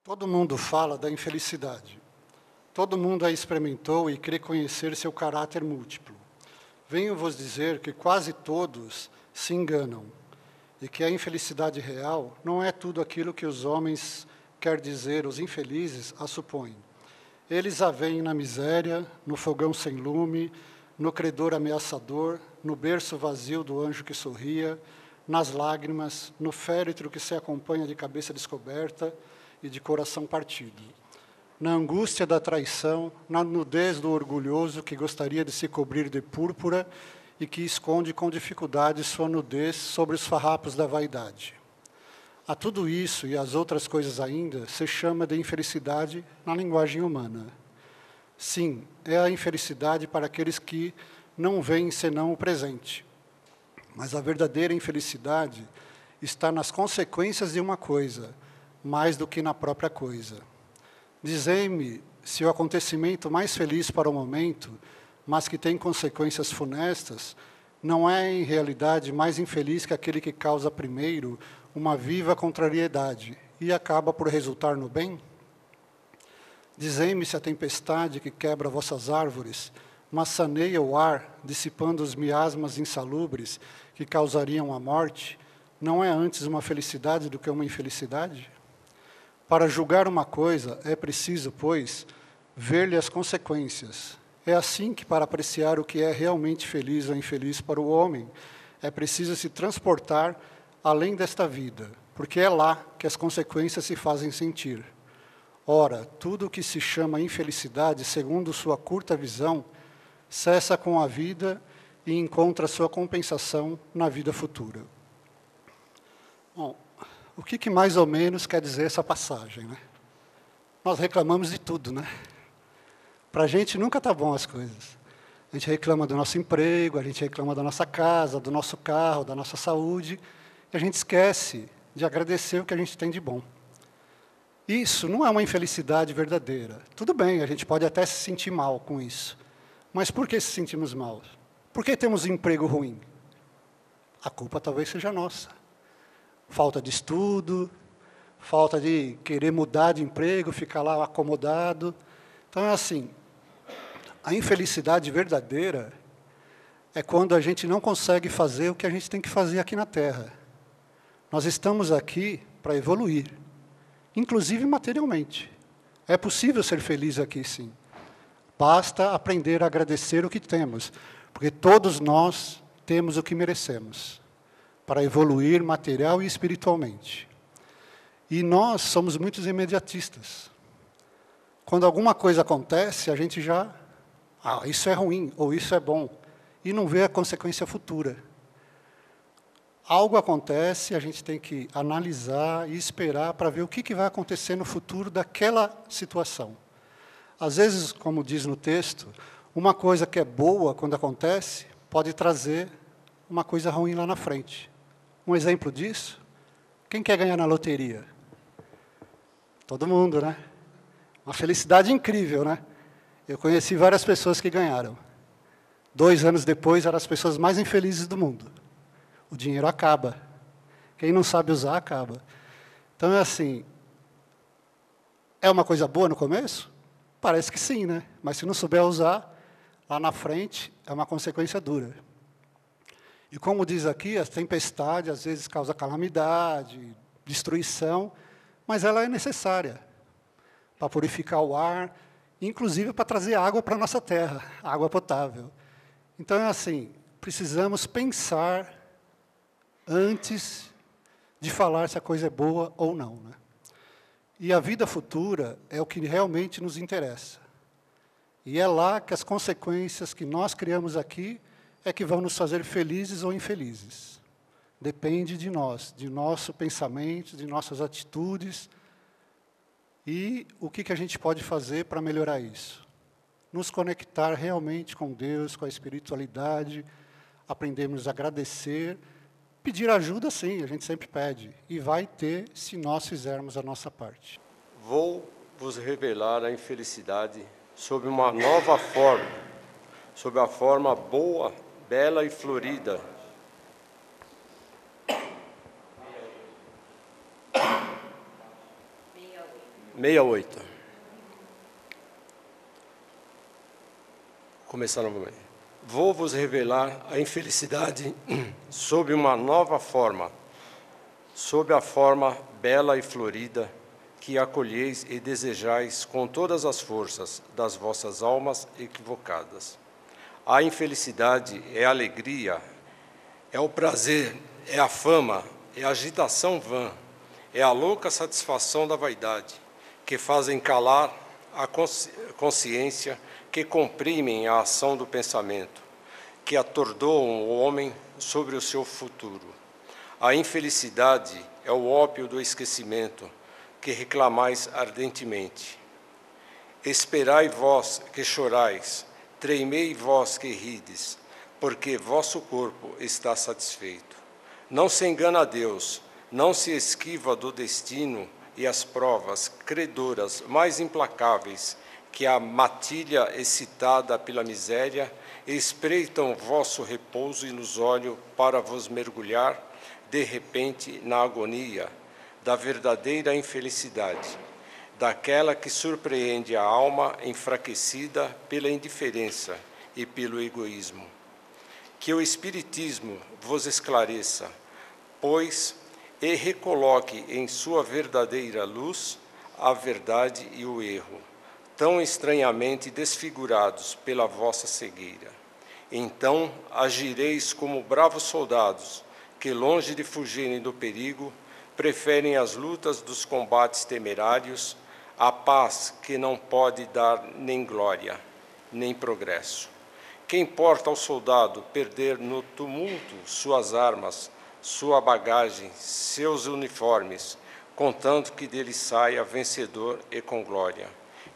Todo mundo fala da infelicidade. Todo mundo a experimentou e crê conhecer seu caráter múltiplo. Venho vos dizer que quase todos se enganam e que a infelicidade real não é tudo aquilo que os homens, quer dizer, os infelizes, a supõem. Eles a veem na miséria, no fogão sem lume, no credor ameaçador, no berço vazio do anjo que sorria, nas lágrimas, no féretro que se acompanha de cabeça descoberta e de coração partido, na angústia da traição, na nudez do orgulhoso que gostaria de se cobrir de púrpura e que esconde com dificuldade sua nudez sobre os farrapos da vaidade. A tudo isso e às outras coisas ainda se chama de infelicidade na linguagem humana. Sim, é a infelicidade para aqueles que não veem senão o presente. Mas a verdadeira infelicidade está nas consequências de uma coisa, mais do que na própria coisa. Dizei-me se o acontecimento mais feliz para o momento, mas que tem consequências funestas, não é em realidade mais infeliz que aquele que causa primeiro uma viva contrariedade e acaba por resultar no bem? Dizei-me se a tempestade que quebra vossas árvores maçaneia o ar, dissipando os miasmas insalubres que causariam a morte, não é antes uma felicidade do que uma infelicidade? Para julgar uma coisa, é preciso, pois, ver-lhe as consequências. É assim que, para apreciar o que é realmente feliz ou infeliz para o homem, é preciso se transportar além desta vida, porque é lá que as consequências se fazem sentir. Ora, tudo o que se chama infelicidade, segundo sua curta visão, cessa com a vida e encontra sua compensação na vida futura. Bom, o que mais ou menos quer dizer essa passagem, né? Nós reclamamos de tudo, né? Para a gente nunca está bom as coisas. A gente reclama do nosso emprego, a gente reclama da nossa casa, do nosso carro, da nossa saúde, e a gente esquece de agradecer o que a gente tem de bom. Isso não é uma infelicidade verdadeira. Tudo bem, a gente pode até se sentir mal com isso. Mas por que se sentimos mal? Por que temos um emprego ruim? A culpa talvez seja nossa. Falta de estudo, falta de querer mudar de emprego, ficar lá acomodado. Então, é assim, a infelicidade verdadeira é quando a gente não consegue fazer o que a gente tem que fazer aqui na Terra. Nós estamos aqui para evoluir, inclusive materialmente. É possível ser feliz aqui, sim. Basta aprender a agradecer o que temos, porque todos nós temos o que merecemos para evoluir material e espiritualmente. E nós somos muitos imediatistas. Quando alguma coisa acontece, a gente já... isso é ruim, ou isso é bom. E não vê a consequência futura. Algo acontece, a gente tem que analisar e esperar para ver o que vai acontecer no futuro daquela situação. Às vezes, como diz no texto, uma coisa que é boa quando acontece, pode trazer uma coisa ruim lá na frente. Um exemplo disso, quem quer ganhar na loteria? Todo mundo, né? Uma felicidade incrível, né? Eu conheci várias pessoas que ganharam. 2 anos depois, eram as pessoas mais infelizes do mundo. O dinheiro acaba. Quem não sabe usar, acaba. Então, é assim, é uma coisa boa no começo? Parece que sim, né? Mas se não souber usar, lá na frente, é uma consequência dura. E como diz aqui, a tempestade às vezes causa calamidade, destruição, mas ela é necessária para purificar o ar, inclusive para trazer água para a nossa terra, água potável. Então, é assim, precisamos pensar antes de falar se a coisa é boa ou não, né? E a vida futura é o que realmente nos interessa. E é lá que as consequências que nós criamos aqui é que vão nos fazer felizes ou infelizes. Depende de nós, de nosso pensamento, de nossas atitudes e o que a gente pode fazer para melhorar isso. Nos conectar realmente com Deus, com a espiritualidade, aprendermos a agradecer, pedir ajuda sim, a gente sempre pede, e vai ter se nós fizermos a nossa parte. Vou vos revelar a infelicidade sob uma nova forma, sob a forma boa, bela e florida. 68. Começar novamente. Vou vos revelar a infelicidade sob uma nova forma, sob a forma bela e florida, que acolheis e desejais com todas as forças das vossas almas equivocadas. A infelicidade é a alegria, é o prazer, é a fama, é a agitação vã, é a louca satisfação da vaidade, que fazem calar a consciência, que comprimem a ação do pensamento, que atordoam o homem sobre o seu futuro. A infelicidade é o ópio do esquecimento, que reclamais ardentemente. Esperai vós que chorais, tremei vós que rides, porque vosso corpo está satisfeito. Não se engana Deus, não se esquiva do destino e as provas credoras mais implacáveis que a matilha excitada pela miséria espreitam vosso repouso ilusório para vos mergulhar, de repente, na agonia da verdadeira infelicidade, daquela que surpreende a alma enfraquecida pela indiferença e pelo egoísmo. Que o Espiritismo vos esclareça, pois, e recoloque em sua verdadeira luz a verdade e o erro, tão estranhamente desfigurados pela vossa cegueira. Então agireis como bravos soldados, que, longe de fugirem do perigo, preferem as lutas dos combates temerários, a paz que não pode dar nem glória, nem progresso. Que importa ao soldado perder no tumulto suas armas, sua bagagem, seus uniformes, contanto que dele saia vencedor e com glória?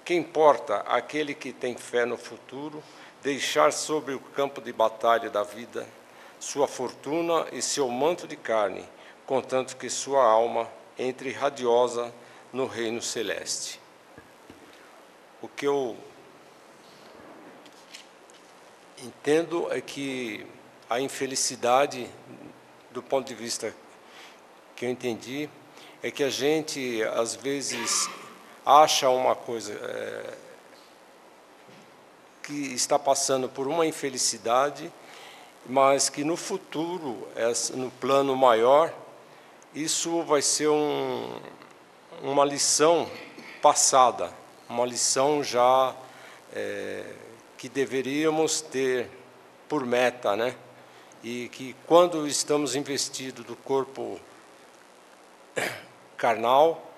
Que importa aquele que tem fé no futuro deixar sobre o campo de batalha da vida sua fortuna e seu manto de carne, contanto que sua alma entre radiosa no reino celeste? O que eu entendo é que a infelicidade, do ponto de vista que eu entendi, é que a gente, às vezes, acha uma coisa, que está passando por uma infelicidade, mas que no futuro, no plano maior, isso vai ser uma lição passada, uma lição já que deveríamos ter por meta, né? E que quando estamos investidos do corpo carnal,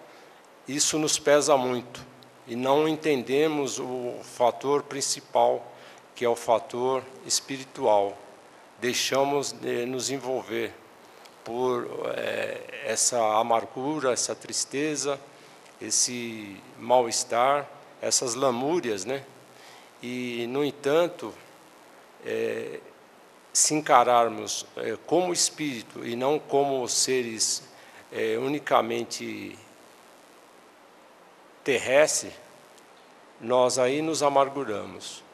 isso nos pesa muito e não entendemos o fator principal, que é o fator espiritual. Deixamos de nos envolver por essa amargura, essa tristeza, esse mal-estar, essas lamúrias, né? E, no entanto, se encararmos como espírito e não como seres unicamente terrestres, nós aí nos amarguramos.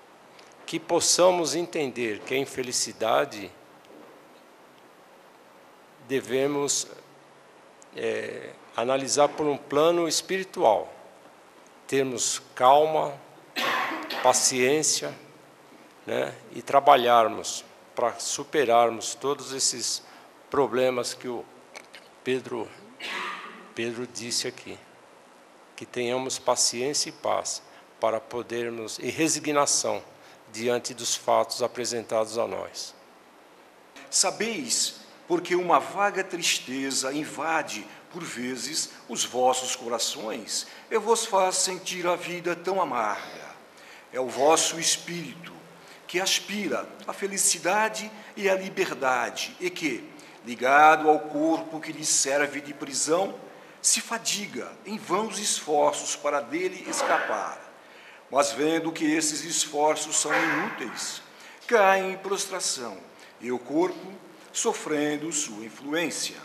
Que possamos entender que a infelicidade devemos analisar por um plano espiritual, termos calma, paciência, né, e trabalharmos para superarmos todos esses problemas que o Pedro disse aqui. Que tenhamos paciência e paz para podermos, e resignação diante dos fatos apresentados a nós. Sabeis, porque uma vaga tristeza invade, por vezes, os vossos corações e vos faz sentir a vida tão amarga. É o vosso espírito que aspira à felicidade e à liberdade e que, ligado ao corpo que lhe serve de prisão, se fadiga em vãos esforços para dele escapar. Mas vendo que esses esforços são inúteis, cai em prostração e o corpo, sofrendo sua influência,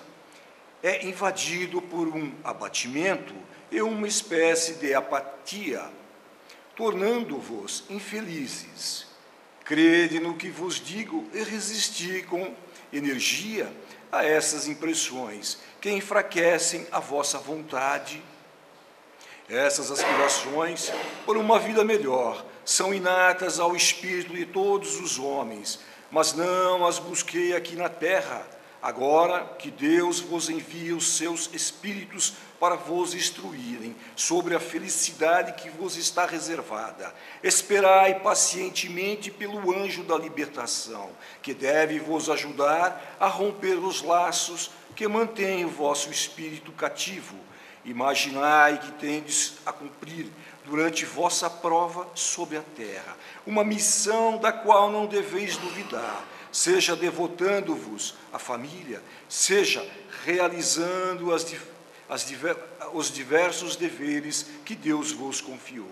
é invadido por um abatimento e uma espécie de apatia, tornando-vos infelizes. Crede no que vos digo e resisti com energia a essas impressões que enfraquecem a vossa vontade. Essas aspirações por uma vida melhor são inatas ao espírito de todos os homens, mas não as busquei aqui na terra. Agora que Deus vos envia os seus espíritos para vos instruírem sobre a felicidade que vos está reservada. Esperai pacientemente pelo anjo da libertação, que deve vos ajudar a romper os laços que mantêm o vosso espírito cativo. Imaginai que tendes a cumprir durante vossa prova sobre a terra uma missão da qual não deveis duvidar, seja devotando-vos à família, seja realizando os diversos deveres que Deus vos confiou.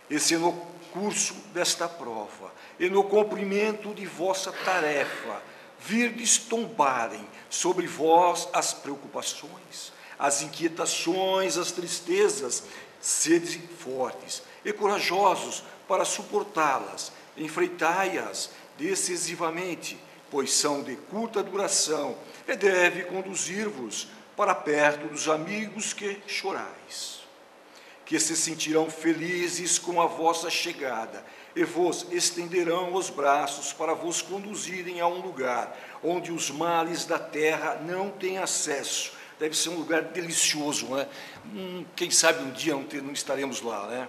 E se no curso desta prova e no cumprimento de vossa tarefa virdes tombarem sobre vós as preocupações, as inquietações, as tristezas, sede fortes e corajosos para suportá-las, enfrentai-as decisivamente, pois são de curta duração e deve conduzir-vos para perto dos amigos que chorais, que se sentirão felizes com a vossa chegada e vos estenderão os braços para vos conduzirem a um lugar onde os males da terra não têm acesso. Deve ser um lugar delicioso, né? Quem sabe um dia não estaremos lá, né?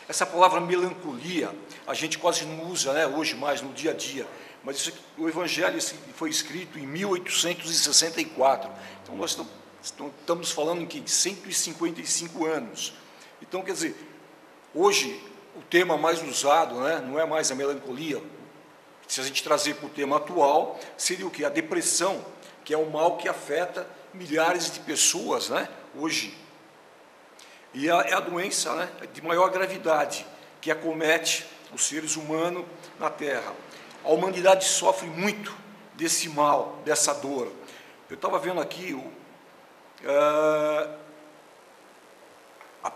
Essa palavra melancolia, a gente quase não usa, né, hoje mais no dia a dia, mas o Evangelho foi escrito em 1864, então nós estamos falando em 155 anos. Então, quer dizer, hoje o tema mais usado, né, não é mais a melancolia. Se a gente trazer para o tema atual, seria o quê? A depressão, que é um mal que afeta milhares de pessoas, né, hoje. E é a doença, né, de maior gravidade que acomete os seres humanos na Terra. A humanidade sofre muito desse mal, dessa dor. Eu estava vendo aqui a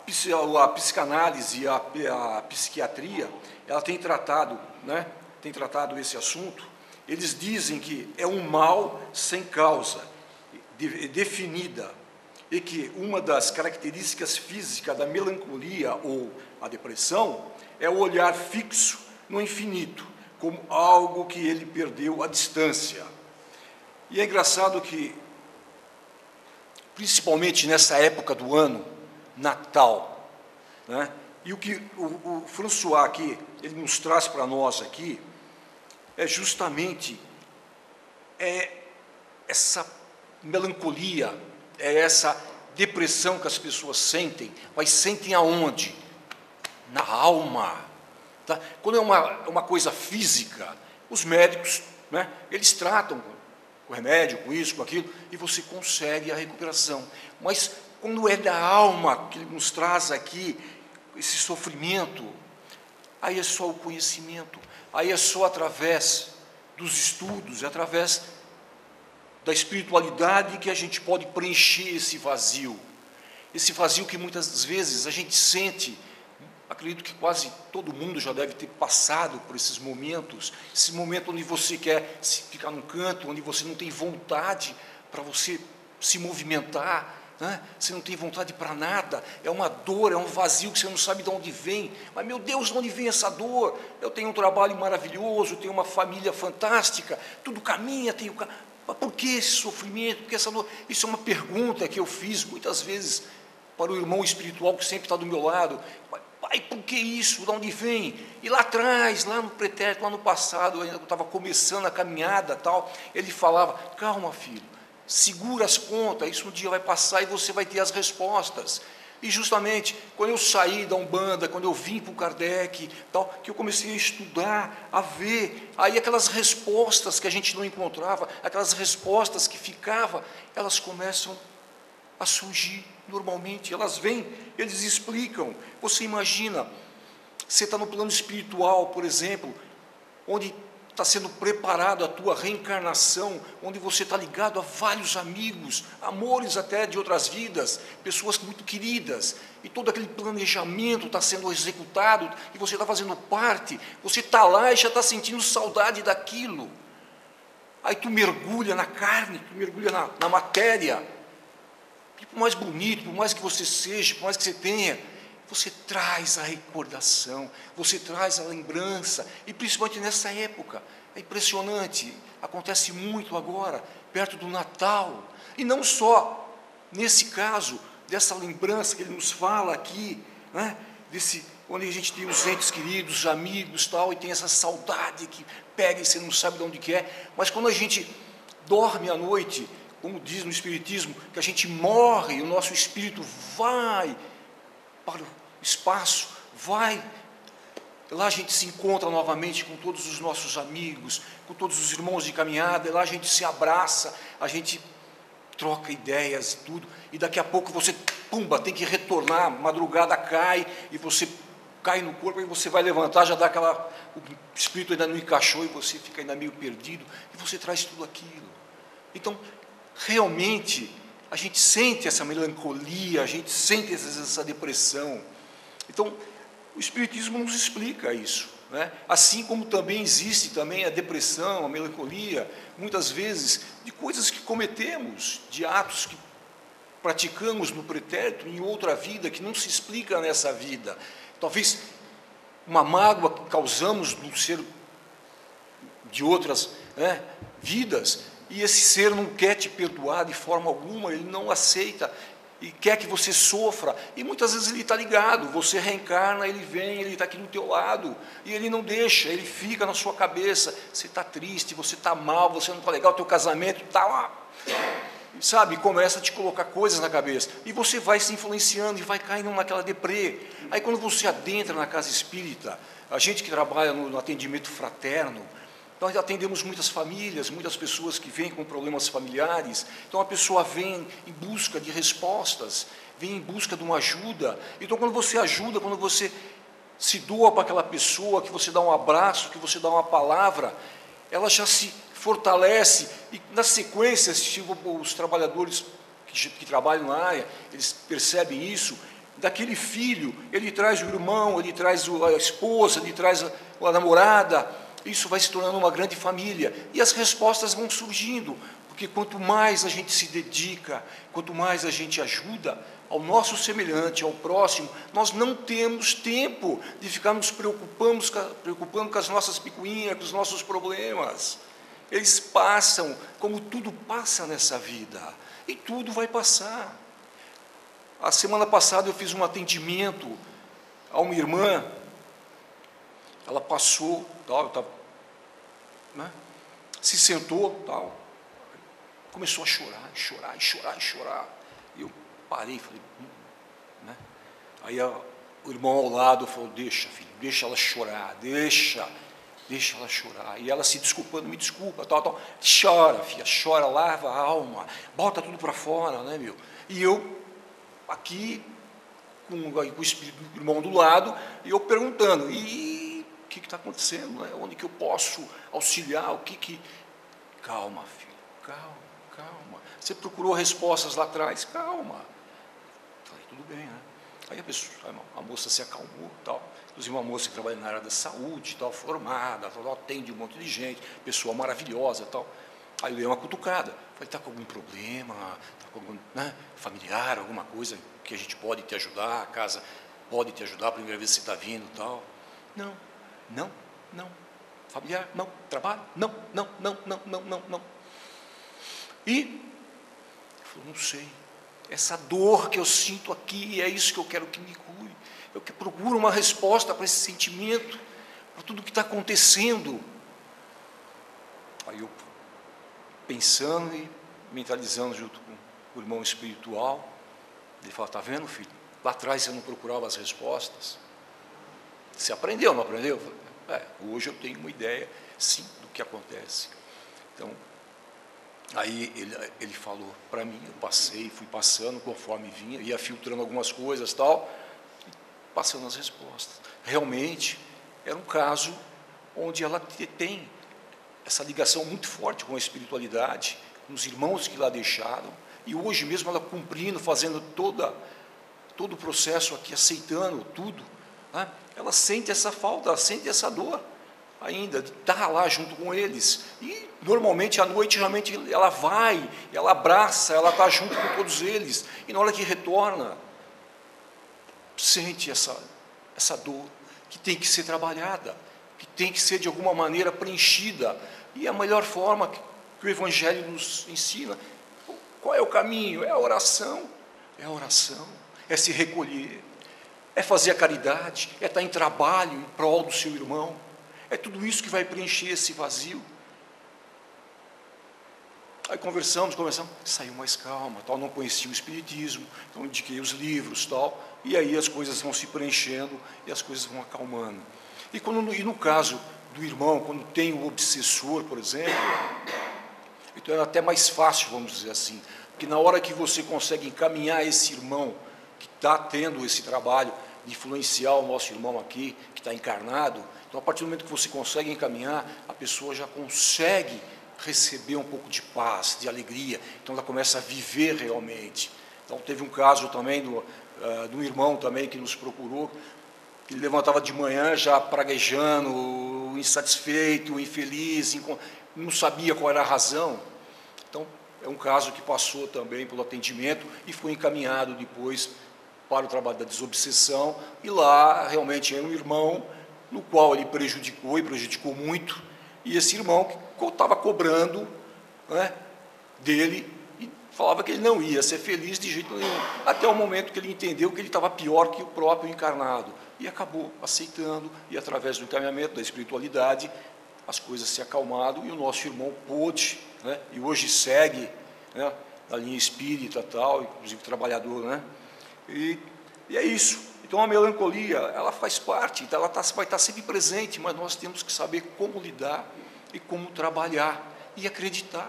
psicanálise e a psiquiatria, ela tem tratado, né, tem tratado esse assunto. Eles dizem que é um mal sem causa definida, e que uma das características físicas da melancolia ou a depressão é o olhar fixo no infinito, como algo que ele perdeu à distância. E é engraçado que, principalmente nessa época do ano, Natal, né, e o que o François aqui, ele nos traz para nós aqui, é justamente essa melancolia, é essa depressão que as pessoas sentem, mas sentem aonde? Na alma. Tá? Quando é uma coisa física, os médicos, né, eles tratam com remédio, com isso, com aquilo, e você consegue a recuperação. Mas quando é da alma que ele nos traz aqui, esse sofrimento, aí é só o conhecimento, aí é só através dos estudos, é através da espiritualidade que a gente pode preencher esse vazio que muitas vezes a gente sente. Acredito que quase todo mundo já deve ter passado por esses momentos, esse momento onde você quer ficar num canto, onde você não tem vontade para você se movimentar, né? Você não tem vontade para nada, é uma dor, é um vazio que você não sabe de onde vem. Mas, meu Deus, de onde vem essa dor? Eu tenho um trabalho maravilhoso, tenho uma família fantástica, tudo caminha, mas por que esse sofrimento? Por que essa dor? Isso é uma pergunta que eu fiz muitas vezes para o irmão espiritual que sempre está do meu lado. Pai, por que isso? De onde vem? E lá atrás, lá no pretérito, lá no passado, ainda eu estava começando a caminhada, tal, ele falava: calma, filho, segura as pontas, isso um dia vai passar e você vai ter as respostas. E justamente, quando eu saí da Umbanda, quando eu vim para o Kardec, tal, que eu comecei a estudar, a ver, aí aquelas respostas que a gente não encontrava, aquelas respostas que ficavam, elas começam a surgir normalmente, elas vêm, eles explicam. Você imagina, você está no plano espiritual, por exemplo, onde está sendo preparado a tua reencarnação, onde você está ligado a vários amigos, amores até de outras vidas, pessoas muito queridas, e todo aquele planejamento está sendo executado, e você está fazendo parte, você está lá e já está sentindo saudade daquilo. Aí tu mergulha na carne, tu mergulha na matéria, e por mais bonito, por mais que você seja, por mais que você tenha, você traz a recordação, você traz a lembrança, e principalmente nessa época, é impressionante, acontece muito agora, perto do Natal, e não só nesse caso, dessa lembrança que ele nos fala aqui, né, onde a gente tem os entes queridos, os amigos, tal, e tem essa saudade que pega e você não sabe de onde que é, mas quando a gente dorme à noite, como diz no Espiritismo, que a gente morre, o nosso espírito vai para o espaço, vai, lá a gente se encontra novamente com todos os nossos amigos, com todos os irmãos de caminhada, lá a gente se abraça, a gente troca ideias e tudo, e daqui a pouco você, pumba, tem que retornar, madrugada cai, e você cai no corpo, e você vai levantar, já dá aquela, o espírito ainda não encaixou, e você fica ainda meio perdido, e você traz tudo aquilo. Então, realmente, a gente sente essa melancolia, a gente sente essa depressão. Então, o Espiritismo nos explica isso, né? Assim como também existe também a depressão, a melancolia, muitas vezes, de coisas que cometemos, de atos que praticamos no pretérito, em outra vida, que não se explica nessa vida. Talvez uma mágoa que causamos no ser de outras, né, vidas, e esse ser não quer te perdoar de forma alguma, ele não aceita, e quer que você sofra, e muitas vezes ele está ligado, você reencarna, ele vem, ele está aqui do teu lado, e ele não deixa, ele fica na sua cabeça, você está triste, você está mal, você não está legal, o teu casamento está lá, sabe, começa a te colocar coisas na cabeça, e você vai se influenciando, e vai caindo naquela deprê. Aí quando você adentra na casa espírita, a gente que trabalha no atendimento fraterno, nós atendemos muitas famílias, muitas pessoas que vêm com problemas familiares, então a pessoa vem em busca de respostas, vem em busca de uma ajuda. Então quando você ajuda, quando você se doa para aquela pessoa, que você dá um abraço, que você dá uma palavra, ela já se fortalece, e na sequência, os trabalhadores que trabalham na área, eles percebem isso, daquele filho, ele traz o irmão, ele traz a esposa, ele traz a namorada, isso vai se tornando uma grande família, e as respostas vão surgindo, porque quanto mais a gente se dedica, quanto mais a gente ajuda ao nosso semelhante, ao próximo, nós não temos tempo de ficar nos preocupando com as nossas picuinhas, com os nossos problemas. Eles passam, como tudo passa nessa vida, e tudo vai passar. A semana passada eu fiz um atendimento a uma irmã, ela passou, tal, né, se sentou, tal, começou a chorar, chorar, chorar, chorar. E eu parei e falei, né? Aí o irmão ao lado falou, deixa, filho, deixa ela chorar, deixa ela chorar. E ela se desculpando, me desculpa, tal, tal. Chora, filha, chora, lava a alma, bota tudo para fora, né, meu? E eu, aqui, com o espírito do irmão do lado, e eu perguntando, e o que está acontecendo, né? Onde que eu posso auxiliar, o que... Calma, filho, calma. Você procurou respostas lá atrás, calma. Falei, tudo bem, né? Aí a moça se acalmou, tal. Inclusive uma moça que trabalha na área da saúde, tal, formada, tal, atende um monte de gente, pessoa maravilhosa, tal. Aí eu dei uma cutucada. Falei, está com algum problema, está com algum, né, familiar, alguma coisa que a gente pode te ajudar, a casa pode te ajudar, a primeira vez que você está vindo, tal. Não. Familiar, não. Trabalho, não. E eu falei, não sei. Essa dor que eu sinto aqui, é isso que eu quero que me cure. Eu que procuro uma resposta para esse sentimento, para tudo que está acontecendo. Aí eu, pensando e mentalizando junto com o irmão espiritual, ele fala, está vendo, filho? Lá atrás você não procurava as respostas. Você aprendeu, não aprendeu? Eu falei, hoje eu tenho uma ideia, sim, do que acontece. Então, aí ele falou para mim, eu fui passando conforme vinha, ia filtrando algumas coisas e tal, passando as respostas. Realmente, era um caso onde ela tem essa ligação muito forte com a espiritualidade, com os irmãos que lá deixaram, e hoje mesmo ela cumprindo, fazendo todo o processo aqui, aceitando tudo, né? Ela sente essa falta, ela sente essa dor ainda, de estar lá junto com eles, e normalmente à noite realmente ela vai, ela abraça, ela está junto com todos eles, e na hora que retorna, sente essa dor, que tem que ser trabalhada, que tem que ser de alguma maneira preenchida. E a melhor forma que o Evangelho nos ensina, qual é o caminho? É a oração, é se recolher, é fazer a caridade, é estar em trabalho em prol do seu irmão. É tudo isso que vai preencher esse vazio. Aí conversamos, saiu mais calma, tal, não conhecia o Espiritismo, então indiquei os livros, tal, e aí as coisas vão se preenchendo e as coisas vão acalmando. E no caso do irmão, quando tem o obsessor, por exemplo, então é até mais fácil, vamos dizer assim, porque na hora que você consegue encaminhar esse irmão que está tendo esse trabalho de influenciar o nosso irmão aqui, que está encarnado, então a partir do momento que você consegue encaminhar, a pessoa já consegue receber um pouco de paz, de alegria, então ela começa a viver realmente. Então teve um caso também do irmão também que nos procurou, que ele levantava de manhã já praguejando, insatisfeito, infeliz, não sabia qual era a razão. Então é um caso que passou também pelo atendimento e foi encaminhado depois para o trabalho da desobsessão, e lá realmente era um irmão no qual ele prejudicou, e prejudicou muito, e esse irmão que estava cobrando, né, dele, e falava que ele não ia ser feliz de jeito nenhum, até o momento que ele entendeu que ele estava pior que o próprio encarnado, e acabou aceitando, e através do encaminhamento da espiritualidade, as coisas se acalmaram, e o nosso irmão pôde, né, e hoje segue, né, na linha espírita, tal, inclusive trabalhador, né, e é isso. Então a melancolia, ela faz parte, então ela vai estar sempre presente, mas nós temos que saber como lidar e como trabalhar e acreditar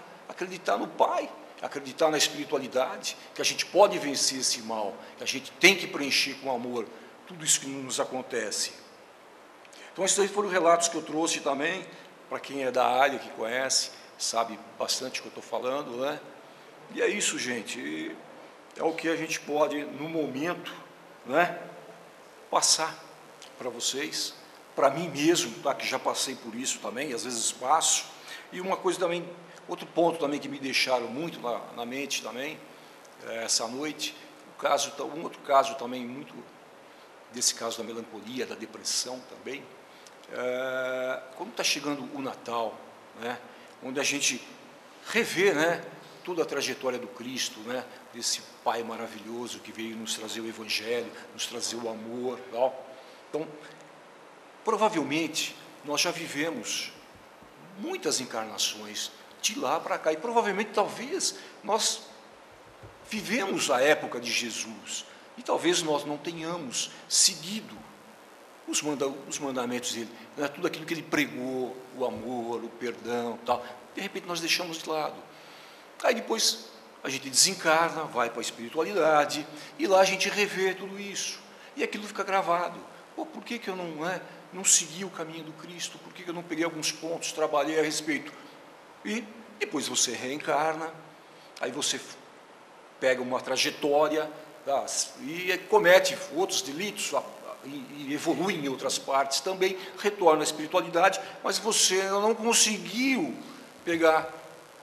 no Pai, acreditar na espiritualidade, que a gente pode vencer esse mal, que a gente tem que preencher com amor tudo isso que nos acontece. Então esses aí foram relatos que eu trouxe também, para quem é da área, que conhece, sabe bastante o que eu estou falando, né? E é isso, gente, é o que a gente pode, no momento, né, passar para vocês, para mim mesmo, tá, que já passei por isso também, às vezes passo. E uma coisa também, outro ponto também que me deixaram muito na mente também, essa noite, um outro caso também muito, desse caso da melancolia, da depressão também, quando está chegando o Natal, né, onde a gente revê, né, toda a trajetória do Cristo, né, desse Pai maravilhoso que veio nos trazer o Evangelho, nos trazer o amor, tal. Então, provavelmente, nós já vivemos muitas encarnações de lá para cá, e provavelmente, talvez, nós vivemos a época de Jesus, e talvez nós não tenhamos seguido os mandamentos dele, né, tudo aquilo que ele pregou, o amor, o perdão, tal, de repente nós deixamos de lado. Aí depois a gente desencarna, vai para a espiritualidade, e lá a gente revê tudo isso, e aquilo fica gravado. Pô, por que eu não segui o caminho do Cristo? Por que eu não peguei alguns pontos, trabalhei a respeito? E depois você reencarna, aí você pega uma trajetória, tá, e comete outros delitos, e evolui em outras partes também, retorna à espiritualidade, mas você não conseguiu pegar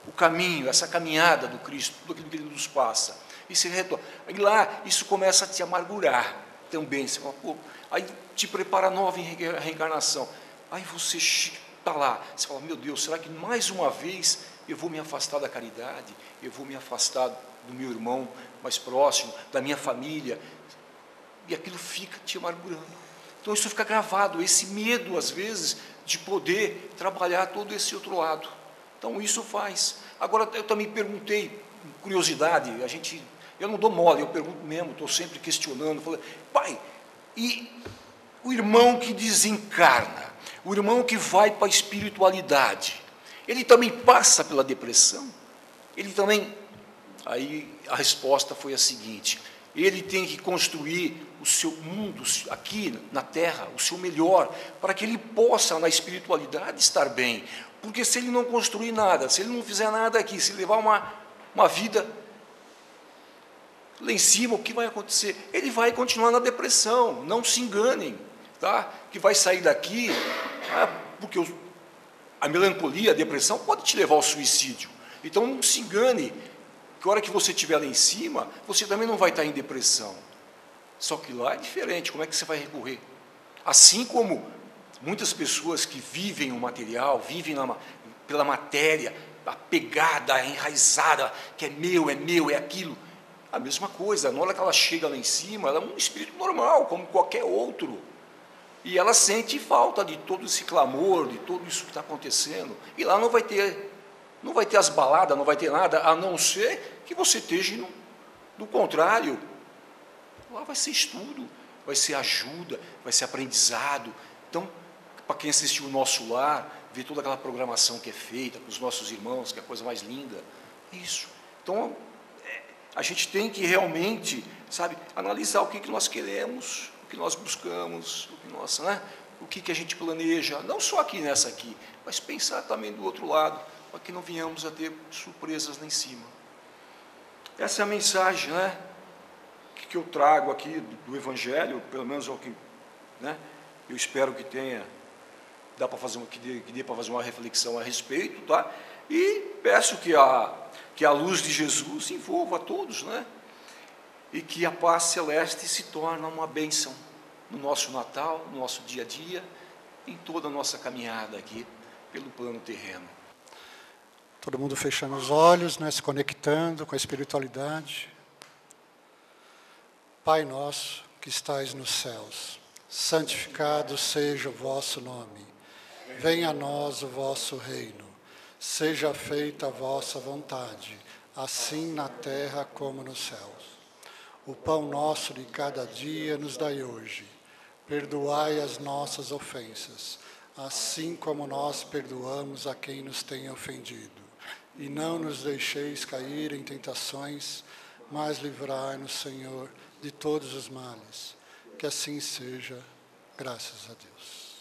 o caminho, essa caminhada do Cristo, tudo aquilo que ele nos passa, e se retorna. E lá, isso começa a te amargurar também, você fala, pô, aí te prepara a nova reencarnação, aí você está lá, você fala, meu Deus, será que mais uma vez eu vou me afastar da caridade, eu vou me afastar do meu irmão mais próximo, da minha família, e aquilo fica te amargurando. Então isso fica gravado, esse medo, às vezes, de poder trabalhar todo esse outro lado. Então isso faz. Agora eu também perguntei, curiosidade, eu não dou mole, eu pergunto mesmo, estou sempre questionando, falei, pai, e o irmão que desencarna, o irmão que vai para a espiritualidade, ele também passa pela depressão? Ele também... Aí a resposta foi a seguinte, ele tem que construir o seu mundo aqui na Terra, o seu melhor, para que ele possa, na espiritualidade, estar bem. Porque se ele não construir nada, se ele não fizer nada aqui, se levar uma vida lá em cima, o que vai acontecer? Ele vai continuar na depressão, não se enganem, tá? Que vai sair daqui, porque a melancolia, a depressão pode te levar ao suicídio. Então não se engane, que a hora que você estiver lá em cima, você também não vai estar em depressão. Só que lá é diferente, como é que você vai recorrer? Assim como muitas pessoas que vivem o material, vivem pela matéria, apegada, enraizada, que é meu, é aquilo. A mesma coisa, na hora que ela chega lá em cima, ela é um espírito normal, como qualquer outro. E ela sente falta de todo esse clamor, de tudo isso que está acontecendo. E lá não vai ter as baladas, não vai ter nada, a não ser que você esteja no contrário. Lá vai ser estudo, vai ser ajuda, vai ser aprendizado. Então, para quem assistiu o Nosso Lar, ver toda aquela programação que é feita para os nossos irmãos, que é a coisa mais linda, isso. Então, a gente tem que realmente, sabe, analisar o que nós queremos, o que nós buscamos, o que a gente planeja, não só aqui nessa aqui, mas pensar também do outro lado, para que não venhamos a ter surpresas lá em cima. Essa é a mensagem, né, que eu trago aqui do Evangelho, pelo menos é o que, né, eu espero que tenha, que dê para fazer uma reflexão a respeito, tá? E peço que a luz de Jesus envolva a todos, né? E que a paz celeste se torne uma bênção no nosso Natal, no nosso dia a dia, em toda a nossa caminhada aqui pelo plano terreno. Todo mundo fechando os olhos, né, se conectando com a espiritualidade. Pai nosso que estais nos céus, santificado seja o vosso nome. Venha a nós o vosso reino. Seja feita a vossa vontade, assim na terra como nos céus. O pão nosso de cada dia nos dai hoje. Perdoai as nossas ofensas, assim como nós perdoamos a quem nos tem ofendido. E não nos deixeis cair em tentações, mas livrai-nos, Senhor, de todos os males. Que assim seja, graças a Deus.